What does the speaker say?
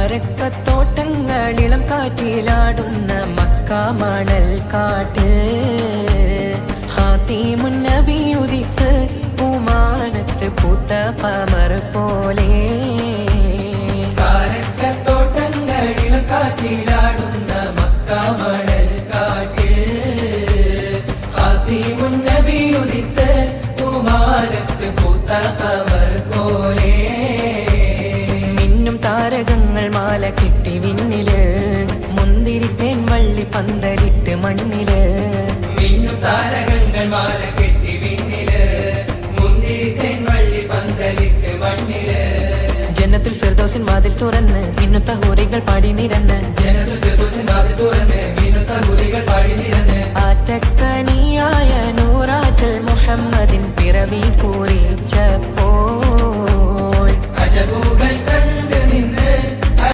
കാരക്കത്തോട്ടങ്ങളിളം കാറ്റിലാടുന്ന Mecca മണൽ കാട്ട് ഖാതിമുൻ നബി ഉദിത്ത് പൂമാനത്ത് പൂത്ത ഖമർ പോലെ കാരക്കത്തോട്ടങ്ങളിളം കാറ്റിലാടുന്ന മക്ക മണൽ കാട്ട് ഖാതിമുൻ നബി ഉദിത്ത് പൂമാനത്ത് പൂത്ത ഖമർ പോലെ താരകങ്ങൾ മാല കെട്ടി വിണ്ണില് മുന്തിരിത്തേൻ വള്ളി പന്തലിട്ട് മണ്ണില് താരകങ്ങൾ മാല കെട്ടി വിണ്ണില് മുന്തിരിത്തേൻ വള്ളി പന്തലിട്ട് മണ്ണില് ജന്നത്തുൽ ഫിർദൗസിൻ വാതിൽ തുറന്ന് മിന്നുത്ത ഹൂറികൾ പാടി നിരന്ന് ജന്നത്തുൽ ഫിർദൗസിൻ വാതിൽ തുറന്ന് മിന്നുത്ത ഹൂറികൾ പാടി നിരന്ന് ആറ്റക്കനിയായ നൂറാറ്റൽ മുഹമ്മദിൻ പിറവി കുറിച്ചപ്പോൾ അജബുകൾ